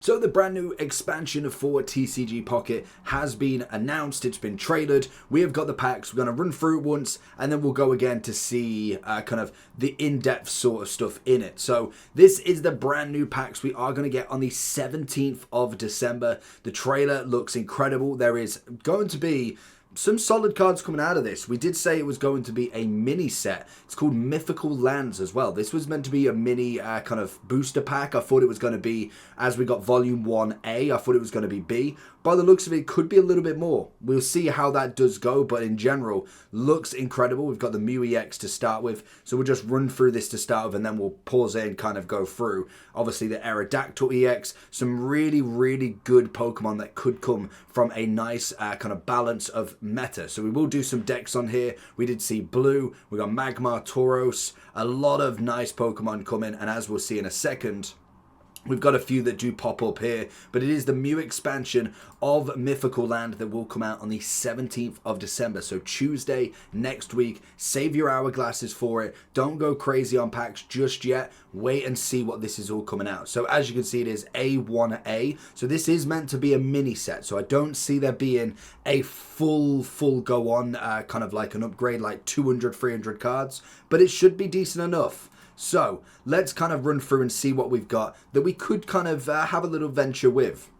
So the brand new expansion for TCG Pocket has been announced, it's been trailered, we have got the packs, we're going to run through it once and then we'll go again to see kind of the in-depth sort of stuff in it. So this is the brand new packs we are going to get on the 17th of December. The trailer looks incredible, there is going to be some solid cards coming out of this. We did say it was going to be a mini set. It's called Mythical Lands as well. This was meant to be a mini kind of booster pack. I thought it was going to be, as we got Volume 1A, I thought it was going to be B. By the looks of it, could be a little bit more. We'll see how that does go, but in general, looks incredible. We've got the Mew EX to start with, so we'll just run through this to start with, and then we'll pause it and kind of go through. Obviously, the Aerodactyl EX, some really, really good Pokemon that could come from a nice kind of balance of meta. So we will do some decks on here. We did see Blue, we got Magmar, Tauros, a lot of nice Pokemon coming, and as we'll see in a second, we've got a few that do pop up here, but it is the Mew expansion of Mythical Land that will come out on the 17th of December. So Tuesday next week. Save your hourglasses for it. Don't go crazy on packs just yet. Wait and see what this is all coming out. So as you can see, it is A1A. So this is meant to be a mini set. So I don't see there being a full go on kind of like an upgrade, like 200, 300 cards, but it should be decent enough. So let's kind of run through and see what we've got that we could kind of have a little venture with.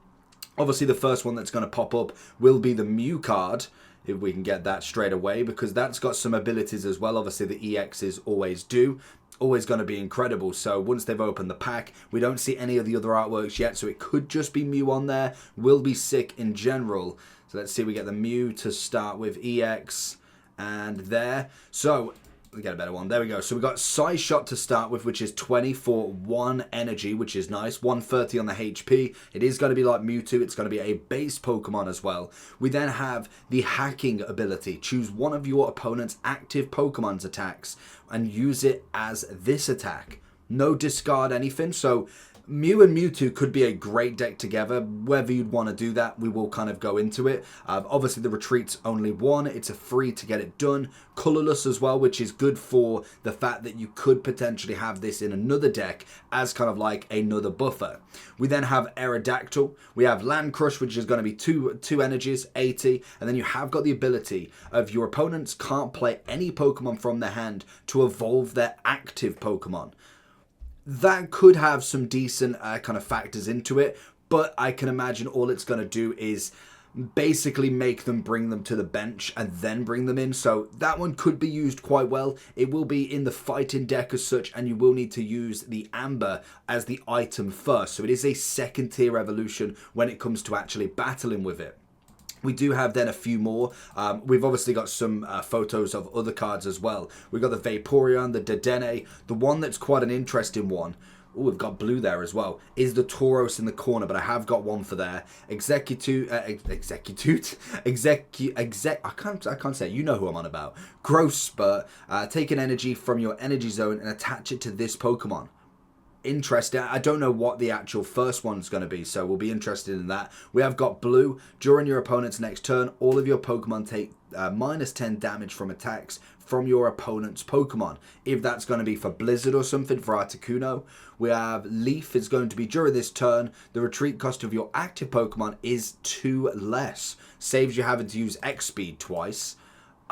Obviously, the first one that's going to pop up will be the Mew card, if we can get that straight away, because that's got some abilities as well. Obviously, the EXs always do. Always going to be incredible. So once they've opened the pack, we don't see any of the other artworks yet, so it could just be Mew on there. Will be sick in general. So let's see, we get the Mew to start with, EX, and there. So we get a better one. There we go. So we got Size Shot to start with, which is 20 for 1 energy, which is nice. 130 on the HP. It is going to be like Mewtwo. It's going to be a base Pokemon as well. We then have the hacking ability. Choose one of your opponent's active Pokemon's attacks and use it as this attack. No discard anything. So Mew and Mewtwo could be a great deck together. Whether you'd want to do that, we will kind of go into it. Obviously, the retreat's only one. It's a free to get it done. Colorless as well, which is good for the fact that you could potentially have this in another deck as kind of like another buffer. We then have Aerodactyl. We have Land Crush, which is going to be two energies, 80. And then you have got the ability of your opponents can't play any Pokemon from their hand to evolve their active Pokemon. That could have some decent kind of factors into it, but I can imagine all it's going to do is basically make them bring them to the bench and then bring them in. So that one could be used quite well. It will be in the fighting deck as such, and you will need to use the Amber as the item first. So it is a second tier evolution when it comes to actually battling with it. We do have then a few more. We've obviously got some photos of other cards as well. We've got the Vaporeon, the Dedenne. The one that's quite an interesting one, oh, we've got Blue there as well, is the Tauros in the corner, but I have got one for there. I can't say it. You know who I'm on about. Growth Spurt. Take an energy from your energy zone and attach it to this Pokemon. Interesting. I don't know what the actual first one's going to be, so we'll be interested in that. We have got Blue. During your opponent's next turn, all of your Pokemon take minus 10 damage from attacks from your opponent's Pokemon. If that's going to be for Blizzard or something, for Articuno. We have Leaf is going to be during this turn. The retreat cost of your active Pokemon is 2 less. Saves you having to use X speed twice.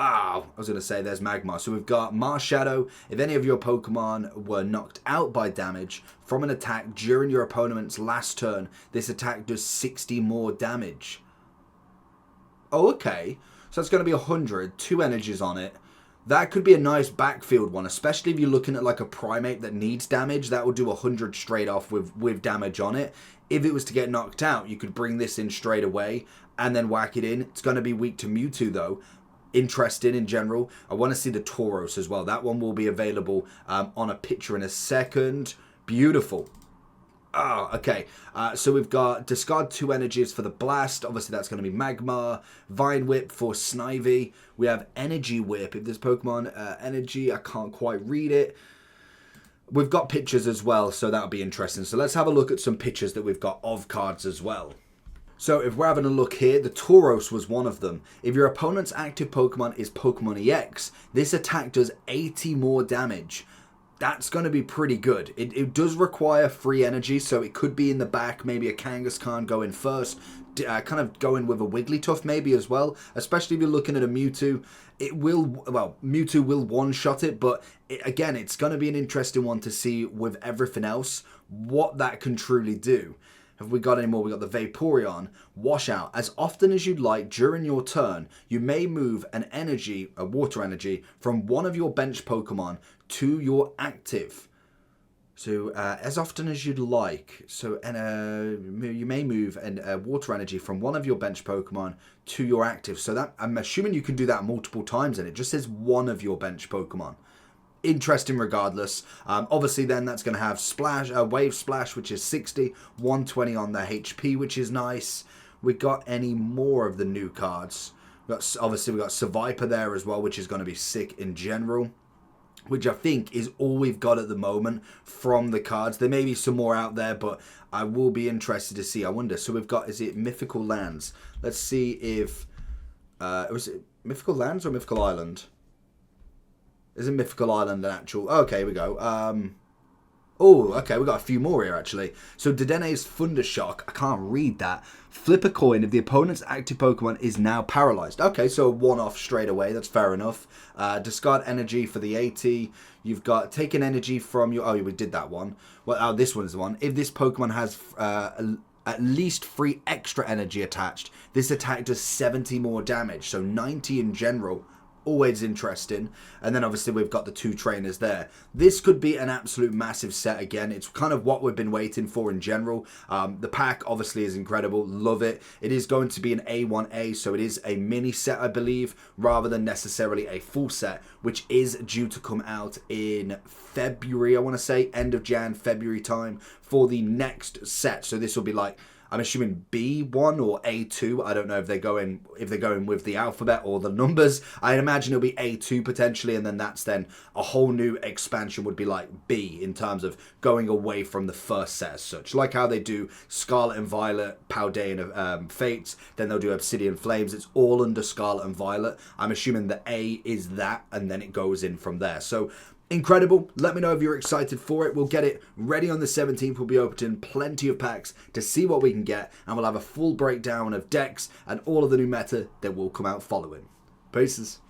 I was going to say there's Magmar. So we've got Marshadow. If any of your Pokemon were knocked out by damage from an attack during your opponent's last turn, this attack does 60 more damage. Oh, okay. So that's going to be 100. 2 energies on it. That could be a nice backfield one, especially if you're looking at like a Primate that needs damage. That will do 100 straight off with damage on it. If it was to get knocked out, you could bring this in straight away and then whack it in. It's going to be weak to Mewtwo though. Interesting in general. I want to see the Tauros as well. That one will be available on a picture in a second. Beautiful. Okay. So we've got discard 2 energies for the Blast. Obviously that's going to be Magmar. Vine Whip for Snivy. We have Energy Whip. If there's Pokemon Energy, I can't quite read it. We've got pictures as well, so that'll be interesting. So let's have a look at some pictures that we've got of cards as well. So if we're having a look here, the Tauros was one of them. If your opponent's active Pokemon is Pokemon EX, this attack does 80 more damage. that's going to be pretty good. It does require free energy, so it could be in the back, maybe a Kangaskhan going first, kind of going with a Wigglytuff maybe as well, especially if you're looking at a Mewtwo. Mewtwo will one-shot it, but again, it's going to be an interesting one to see with everything else, what that can truly do. Have we got any more? We got the Vaporeon. Washout. As often as you'd like during your turn, you may move a water energy, from one of your bench Pokemon to your active. So as often as you'd like. So you may move a water energy from one of your bench Pokemon to your active. So that, I'm assuming you can do that multiple times, and it just says one of your bench Pokemon. Interesting regardless. Obviously then that's going to have Wave Splash, which is 60, 120 on the HP, which is nice. We got any more of the new cards? Obviously we got Seviper there as well, which is going to be sick in general, which I think is all we've got at the moment from the cards. There may be some more out there, but I will be interested to see. I wonder. So we've got, is it Mythical Lands? Let's see if was it Mythical Lands or Mythical Island? Is it Mythical Island an actual? Okay, here we go. Okay, we got a few more here actually. So Dedene's Thundershock, I can't read that. Flip a coin if the opponent's active Pokemon is now paralyzed. Okay, so one off straight away, that's fair enough. Discard energy for the 80. You've got take an energy from your, we did that one. Well, this one is the one. If this Pokemon has at least 3 extra energy attached, this attack does 70 more damage, so 90 in general. Always interesting. And then obviously we've got the 2 trainers there. This could be an absolute massive set again. It's kind of what we've been waiting for in general. The pack obviously is incredible. Love it. It is going to be an A1A, so it is a mini set, I believe, rather than necessarily a full set, which is due to come out in February, I want to say, end of Jan, February time for the next set. So this will be like, I'm assuming B1 or A2. I don't know if they're going with the alphabet or the numbers. I'd imagine it'll be A2 potentially, and then that's then a whole new expansion would be like B in terms of going away from the first set as such. Like how they do Scarlet and Violet, Paldean Fates, then they'll do Obsidian Flames. It's all under Scarlet and Violet. I'm assuming the A is that, and then it goes in from there. So incredible. Let me know if you're excited for it. We'll get it ready on the 17th. We'll be opening plenty of packs to see what we can get, and we'll have a full breakdown of decks and all of the new meta that will come out following. Peace.